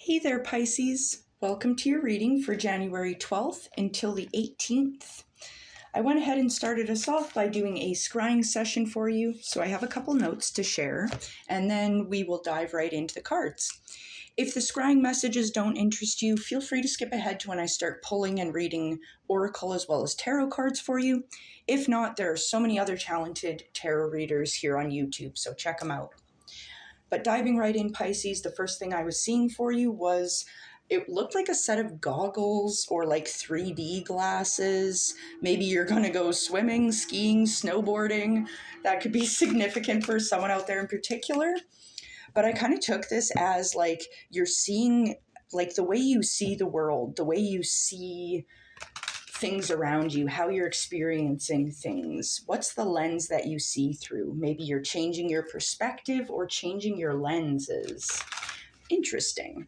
Hey there, Pisces. Welcome to your reading for January 12th until the 18th. I went ahead and started us off by doing a scrying session for you, so I have a couple notes to share, and then we will dive right into the cards. If the scrying messages don't interest you, feel free to skip ahead to when I start pulling and reading Oracle as well as tarot cards for you. If not, there are so many other talented tarot readers here on YouTube, so check them out. But diving right in, Pisces, the first thing I was seeing for you was it looked like a set of goggles or like 3D glasses. Maybe you're going to go swimming, skiing, snowboarding. That could be significant for someone out there in particular. But I kind of took this as like you're seeing, like the way you see the world, the way you see things around you, how you're experiencing things. What's the lens that you see through? Maybe you're changing your perspective or changing your lenses. Interesting.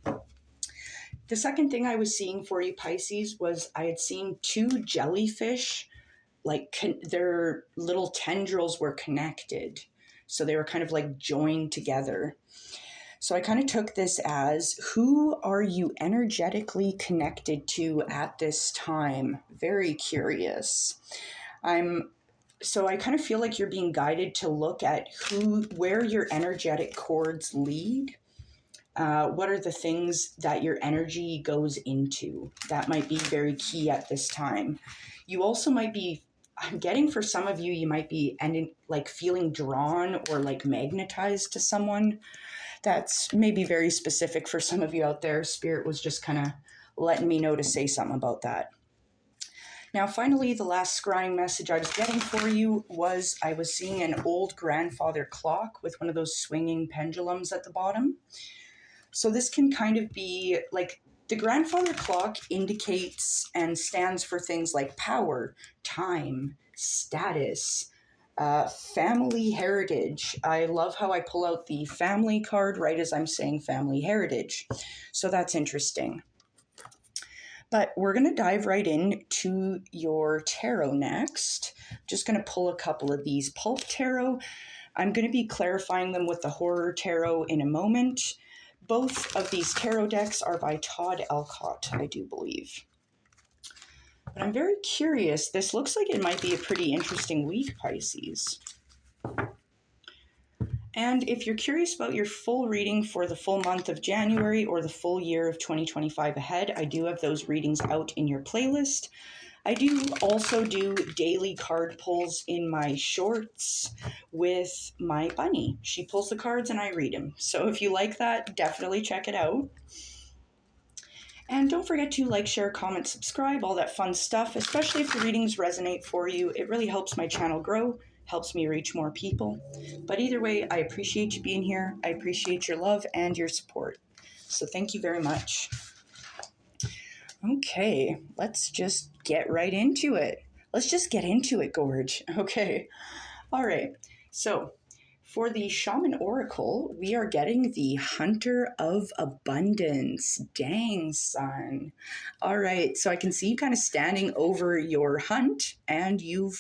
The second thing I was seeing for you, Pisces, was I had seen two jellyfish, like their little tendrils were connected. So they were kind of like joined together. So I kind of took this as, who are you energetically connected to at this time? Very curious. So I kind of feel like you're being guided to look at where your energetic cords lead. What are the things that your energy goes into? That might be very key at this time. You also might be, I'm getting for some of you, you might be like feeling drawn or like magnetized to someone. That's maybe very specific for some of you out there. Spirit was just kind of letting me know to say something about that. Now, finally, the last scrying message I was getting for you was I was seeing an old grandfather clock with one of those swinging pendulums at the bottom. So this can kind of be like the grandfather clock indicates and stands for things like power, time, status, family heritage. I love how I pull out the family card right as I'm saying family heritage. So that's interesting. But we're going to dive right into your tarot next. Just going to pull a couple of these Pulp Tarot. I'm going to be clarifying them with the Horror Tarot in a moment. Both of these tarot decks are by Todd Elcott, I do believe. But I'm very curious. This looks like it might be a pretty interesting week, Pisces. And if you're curious about your full reading for the full month of January or the full year of 2025 ahead, I do have those readings out in your playlist. I do also do daily card pulls in my shorts with my bunny. She pulls the cards and I read them. So if you like that, definitely check it out. And don't forget to like, share, comment, subscribe, all that fun stuff, especially if the readings resonate for you. It really helps my channel grow, helps me reach more people. But either way, I appreciate you being here. I appreciate your love and your support. So thank you very much. Okay, let's just get right into it. Let's just get into it, Gorge. Okay, all right. So for the Shaman Oracle, we are getting the Hunter of Abundance. Dang, son. All right, so I can see you kind of standing over your hunt, and you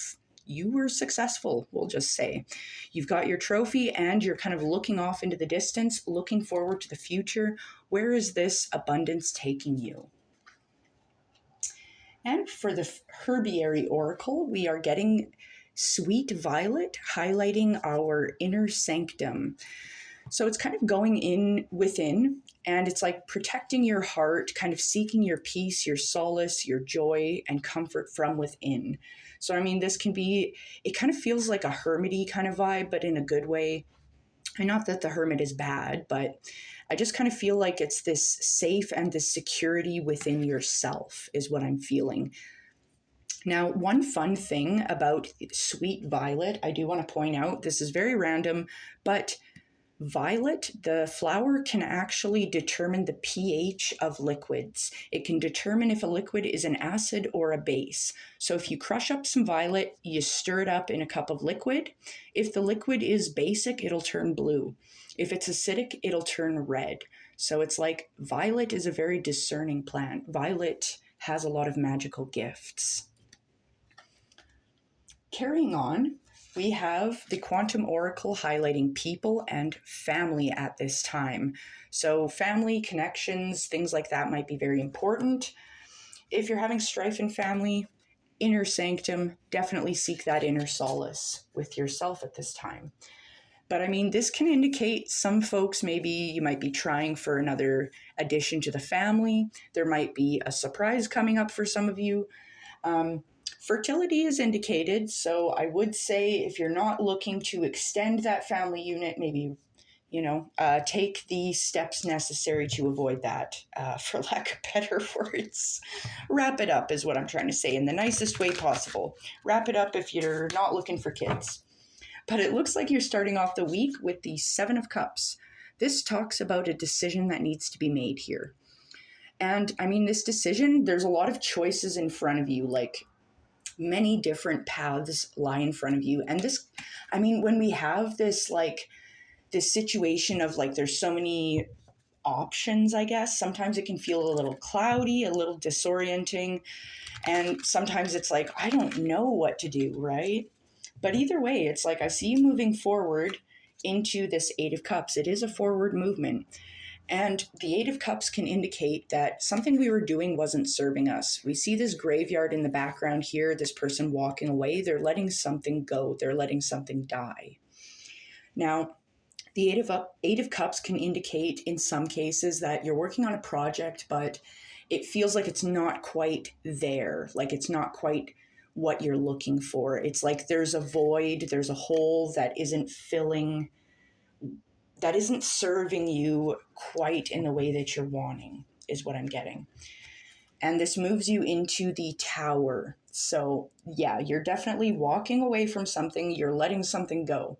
were successful, we'll just say. You've got your trophy, and you're kind of looking off into the distance, looking forward to the future. Where is this abundance taking you? And for the Herbiary Oracle, we are getting Sweet Violet, highlighting our inner sanctum. So it's kind of going in within, and it's like protecting your heart, kind of seeking your peace, your solace, your joy, and comfort from within. So, I mean, this can be, it kind of feels like a hermity kind of vibe, but in a good way. And not that the hermit is bad, but I just kind of feel like it's this safe and this security within yourself is what I'm feeling. Now, one fun thing about Sweet Violet, I do want to point out, this is very random, but violet, the flower, can actually determine the pH of liquids. It can determine if a liquid is an acid or a base. So if you crush up some violet, you stir it up in a cup of liquid. If the liquid is basic, it'll turn blue. If it's acidic, it'll turn red. So it's like violet is a very discerning plant. Violet has a lot of magical gifts. Carrying on, We have the Quantum Oracle highlighting people and family at this time. So family, connections, things like that might be very important. If you're having strife in family, inner sanctum, definitely seek that inner solace with yourself at this time. But I mean, this can indicate some folks, maybe you might be trying for another addition to the family. There might be a surprise coming up for some of you. Fertility is indicated, so I would say if you're not looking to extend that family unit, maybe, take the steps necessary to avoid that, for lack of better words. Wrap it up is what I'm trying to say in the nicest way possible. Wrap it up if you're not looking for kids. But it looks like you're starting off the week with the Seven of Cups. This talks about a decision that needs to be made here. And I mean, this decision, there's a lot of choices in front of you, like many different paths lie in front of you. And this, I mean, when we have this, like, this situation of like, there's so many options, I guess, sometimes it can feel a little cloudy, a little disorienting. And sometimes it's like, I don't know what to do, right? But either way, it's like I see you moving forward into this Eight of Cups. It is a forward movement. And the Eight of Cups can indicate that something we were doing wasn't serving us. We see this graveyard in the background here, this person walking away. They're letting something go. They're letting something die. Now, the Eight of Cups can indicate in some cases that you're working on a project, but it feels like it's not quite there. Like it's not quite what you're looking for. It's like there's a void, there's a hole that isn't serving you quite in the way that you're wanting, is what I'm getting. And this moves you into the Tower. So yeah, you're definitely walking away from something, you're letting something go.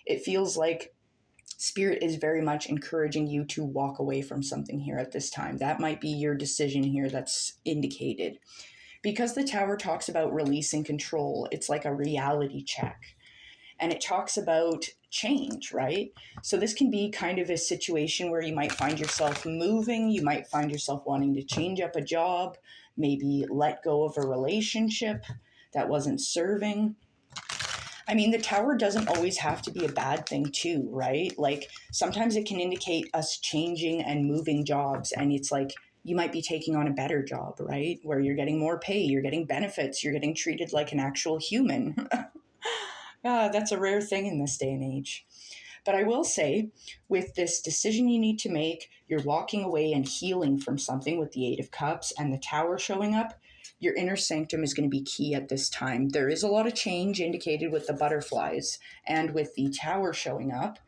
It feels like Spirit is very much encouraging you to walk away from something here at this time. That might be your decision here that's indicated. Because the Tower talks about releasing control, it's like a reality check. And it talks about change, right? So this can be kind of a situation where you might find yourself moving, you might find yourself wanting to change up a job, maybe let go of a relationship that wasn't serving. I mean, the Tower doesn't always have to be a bad thing too, right? Like sometimes it can indicate us changing and moving jobs, and it's like you might be taking on a better job, right? Where you're getting more pay, you're getting benefits, you're getting treated like an actual human. That's a rare thing in this day and age. But I will say, with this decision you need to make, you're walking away and healing from something with the Eight of Cups and the Tower showing up. Your inner sanctum is going to be key at this time. There is a lot of change indicated with the butterflies and with the Tower showing up,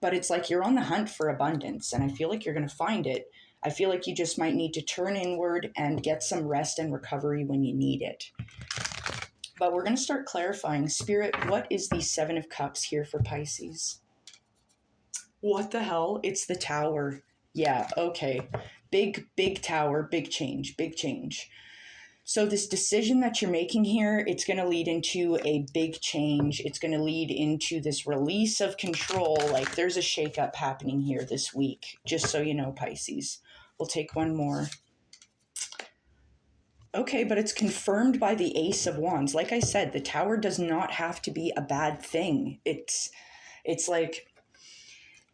but it's like you're on the hunt for abundance, and I feel like you're going to find it. I feel like you just might need to turn inward and get some rest and recovery when you need it. But we're going to start clarifying. Spirit, what is the Seven of Cups here for Pisces? What the hell? It's the Tower. Yeah, okay. Big Tower, big change, big change. So this decision that you're making here, it's going to lead into a big change. It's going to lead into this release of control. Like there's a shakeup happening here this week, just so you know, Pisces. We'll take one more. Okay, but it's confirmed by the Ace of Wands. Like I said, the Tower does not have to be a bad thing. It's like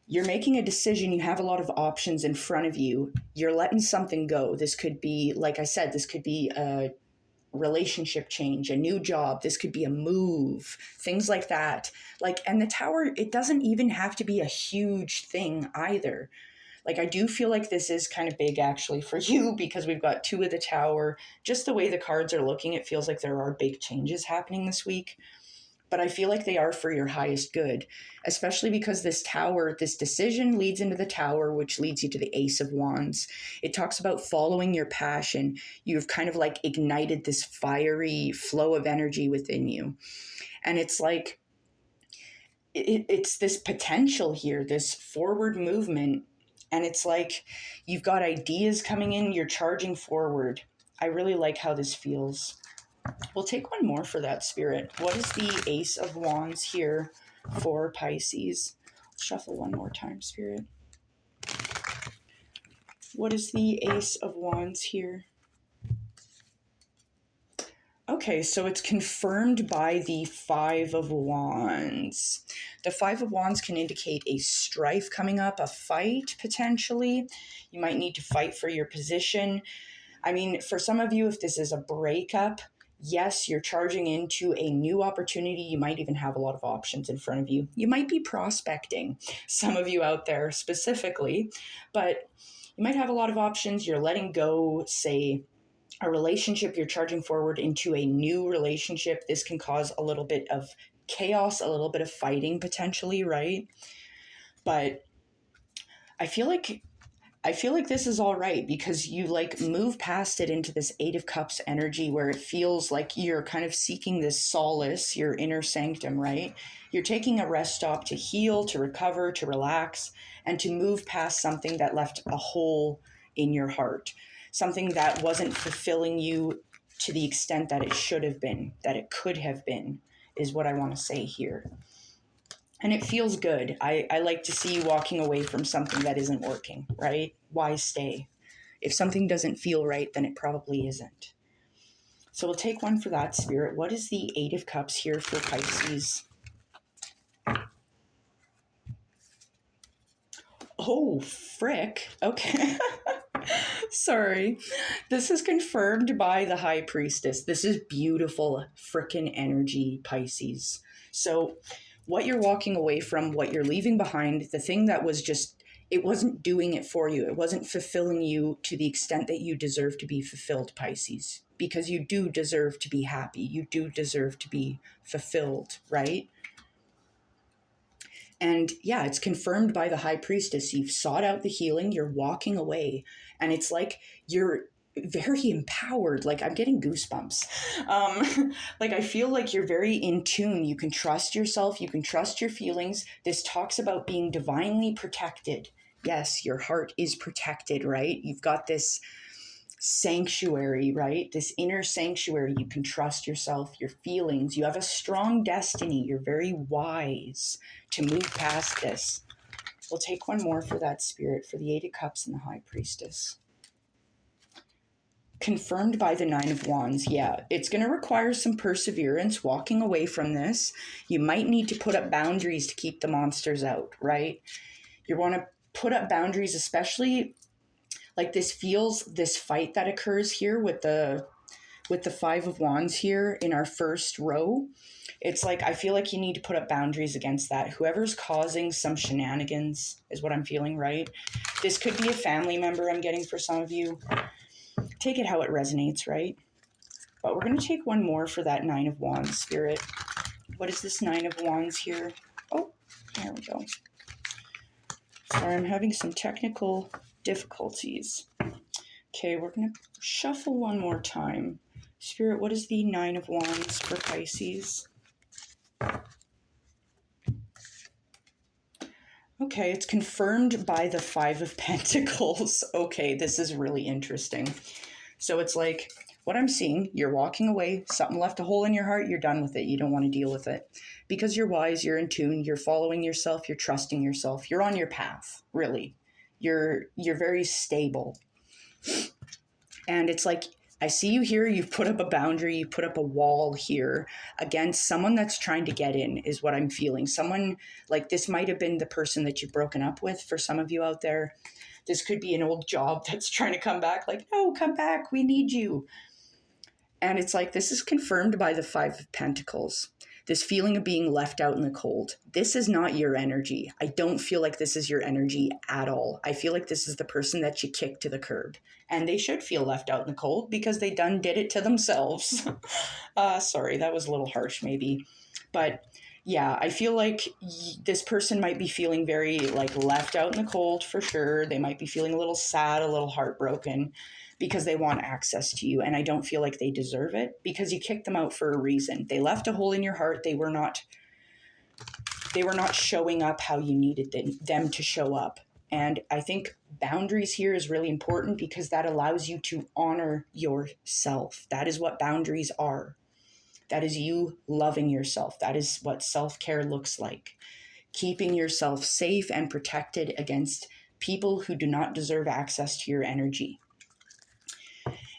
you're making a decision. You have a lot of options in front of you. You're letting something go. This could be, like I said, this could be a relationship change, a new job. This could be a move, things like that. Like, and the Tower, it doesn't even have to be a huge thing either. Like, I do feel like this is kind of big actually for you because we've got two of the Tower. Just the way the cards are looking, it feels like there are big changes happening this week. But I feel like they are for your highest good, especially because this Tower, this decision leads into the Tower, which leads you to the Ace of Wands. It talks about following your passion. You've kind of like ignited this fiery flow of energy within you. And it's like, it's this potential here, this forward movement. And it's like you've got ideas coming in, you're charging forward. I really like how this feels. We'll take one more for that, Spirit. What is the Ace of Wands here for Pisces? Shuffle one more time, Spirit. What is the Ace of Wands here? Okay. Okay, so it's confirmed by the Five of Wands. The Five of Wands can indicate a strife coming up, a fight potentially. You might need to fight for your position. I mean, for some of you, if this is a breakup, yes, you're charging into a new opportunity. You might even have a lot of options in front of you. You might be prospecting, some of you out there specifically, but you might have a lot of options. You're letting go, say, a relationship, you're charging forward into a new relationship. This can cause a little bit of chaos, a little bit of fighting potentially, right? But I feel like this is all right because you like move past it into this Eight of Cups energy where it feels like you're kind of seeking this solace, your inner sanctum, right? You're taking a rest stop to heal, to recover, to relax, and to move past something that left a hole in your heart, something that wasn't fulfilling you to the extent that it should have been, that it could have been, is what I want to say here. And it feels good. I like to see you walking away from something that isn't working, right? Why stay? If something doesn't feel right, then it probably isn't. So we'll take one for that, Spirit. What is the Eight of Cups here for Pisces? Oh, frick. Okay. Sorry. This is confirmed by the High Priestess. This is beautiful frickin' energy, Pisces. So what you're walking away from, what you're leaving behind, the thing that was just, it wasn't doing it for you. It wasn't fulfilling you to the extent that you deserve to be fulfilled, Pisces. Because you do deserve to be happy. You do deserve to be fulfilled, right? And yeah, it's confirmed by the High Priestess. You've sought out the healing, you're walking away, and it's like you're very empowered. Like I'm getting goosebumps. Like I feel like you're very in tune. You can trust yourself, you can trust your feelings. This talks about being divinely protected. Yes, your heart is protected, right? You've got this sanctuary, right? This inner sanctuary. You can trust yourself, your feelings. You have a strong destiny. You're very wise to move past this. We'll take one more for that, Spirit, for the Eight of Cups and the High Priestess. Confirmed by the Nine of Wands. Yeah, it's going to require some perseverance walking away from this. You might need to put up boundaries to keep the monsters out, right? You want to put up boundaries, especially like this fight that occurs here with the Five of Wands here in our first row. It's like, I feel like you need to put up boundaries against that. Whoever's causing some shenanigans is what I'm feeling, right? This could be a family member I'm getting for some of you. Take it how it resonates, right? But we're going to take one more for that Nine of Wands, Spirit. What is this Nine of Wands here? Oh, there we go. Sorry, I'm having some technical difficulties. Okay, we're going to shuffle one more time. Spirit, what is the Nine of Wands for Pisces? Okay, it's confirmed by the Five of Pentacles. Okay, this is really interesting. So it's like, what I'm seeing, you're walking away, something left a hole in your heart, you're done with it, you don't want to deal with it. Because you're wise, you're in tune, you're following yourself, you're trusting yourself, you're on your path, really. You're very stable. And it's like, I see you here, you've put up a boundary, you put up a wall here against someone that's trying to get in, is what I'm feeling. Someone, like this might have been the person that you've broken up with for some of you out there. This could be an old job that's trying to come back, like, no, come back, we need you. And it's like, this is confirmed by the Five of Pentacles. This feeling of being left out in the cold. This is not your energy. I don't feel like this is your energy at all. I feel like this is the person that you kicked to the curb. And they should feel left out in the cold because they done did it to themselves. Sorry, that was a little harsh maybe. But yeah, I feel like this person might be feeling very like left out in the cold for sure. They might be feeling a little sad, a little heartbroken because they want access to you. And I don't feel like they deserve it because you kicked them out for a reason. They left a hole in your heart. They were not showing up how you needed them to show up. And I think boundaries here is really important because that allows you to honor yourself. That is what boundaries are. That is you loving yourself. That is what self-care looks like. Keeping yourself safe and protected against people who do not deserve access to your energy.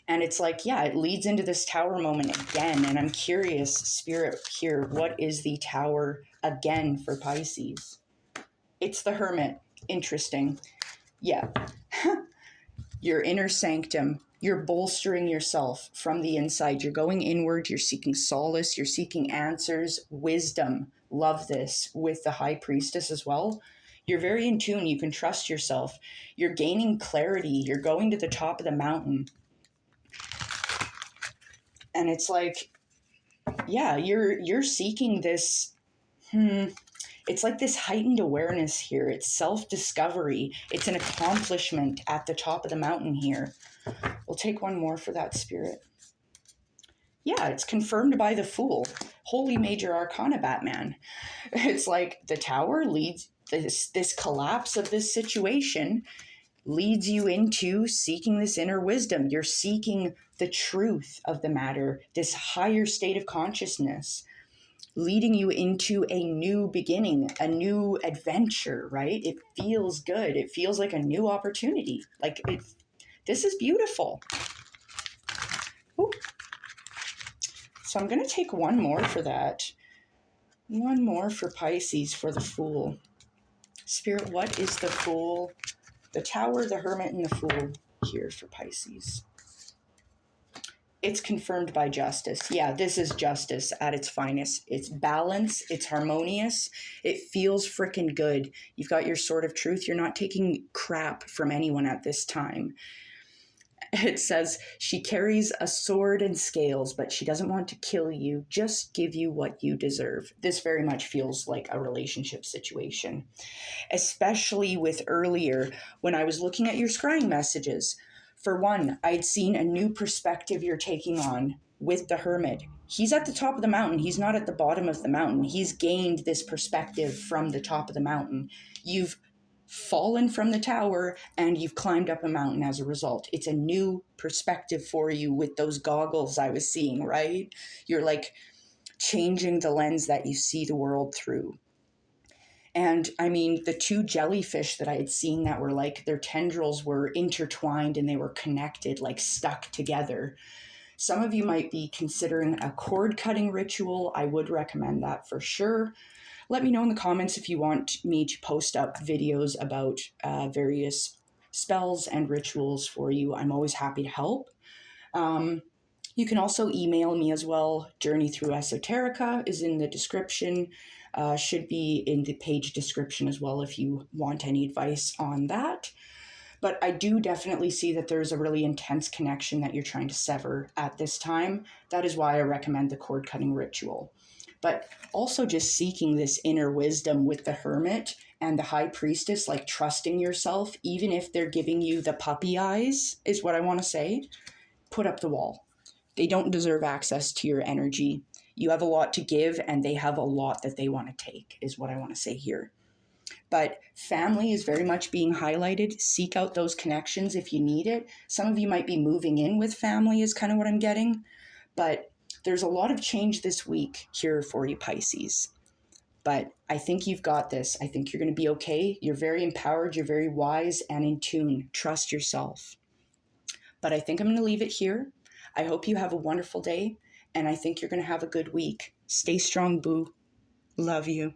And it's like, yeah, it leads into this Tower moment again. And I'm curious, Spirit, here, what is the Tower again for Pisces? It's the Hermit. Interesting. Yeah. Your inner sanctum. You're bolstering yourself from the inside. You're going inward. You're seeking solace. You're seeking answers, wisdom. Love this with the High Priestess as well. You're very in tune. You can trust yourself. You're gaining clarity. You're going to the top of the mountain. And it's like, yeah, you're seeking this. It's like this heightened awareness here. It's self-discovery. It's an accomplishment at the top of the mountain here. We'll take one more for that, Spirit. Yeah, it's confirmed by the Fool. Holy Major Arcana, Batman. It's like the Tower leads, this collapse of this situation leads you into seeking this inner wisdom. You're seeking the truth of the matter, this higher state of consciousness, leading you into a new beginning, a new adventure, right? It feels good. It feels like a new opportunity. Like this is beautiful. Ooh. So I'm going to take one more for that. One more for Pisces for the Fool. Spirit, what is the Fool? The Tower, the Hermit, and the Fool here for Pisces. It's confirmed by justice. Yeah, this is justice at its finest. It's balance. It's harmonious. It feels freaking good. You've got your sword of truth. You're not taking crap from anyone at this time. It says she carries a sword and scales, but she doesn't want to kill you, just give you what you deserve. This very much feels like a relationship situation, especially with earlier when I was looking at your scrying messages. For one, I'd seen a new perspective you're taking on with the Hermit. He's at the top of the mountain. He's not at the bottom of the mountain. He's gained this perspective from the top of the mountain. You've fallen from the tower and you've climbed up a mountain as a result. It's a new perspective for you with those goggles I was seeing, right? You're like changing the lens that you see the world through. And I mean, the two jellyfish that I had seen that were like, their tendrils were intertwined and they were connected, like stuck together. Some of you might be considering a cord cutting ritual. I would recommend that for sure. Let me know in the comments if you want me to post up videos about various spells and rituals for you. I'm always happy to help. You can also email me as well. Journey Through Esoterica is in the description. Should be in the page description as well if you want any advice on that. But I do definitely see that there's a really intense connection that you're trying to sever at this time. That is why I recommend the cord cutting ritual. But also just seeking this inner wisdom with the Hermit and the High Priestess, like trusting yourself, even if they're giving you the puppy eyes, is what I want to say. Put up the wall. They don't deserve access to your energy. You have a lot to give and they have a lot that they want to take, is what I want to say here. But family is very much being highlighted. Seek out those connections if you need it. Some of you might be moving in with family is kind of what I'm getting. But there's a lot of change this week here for you, Pisces. But I think you've got this. I think you're going to be okay. You're very empowered. You're very wise and in tune. Trust yourself. But I think I'm going to leave it here. I hope you have a wonderful day. And I think you're going to have a good week. Stay strong, boo. Love you.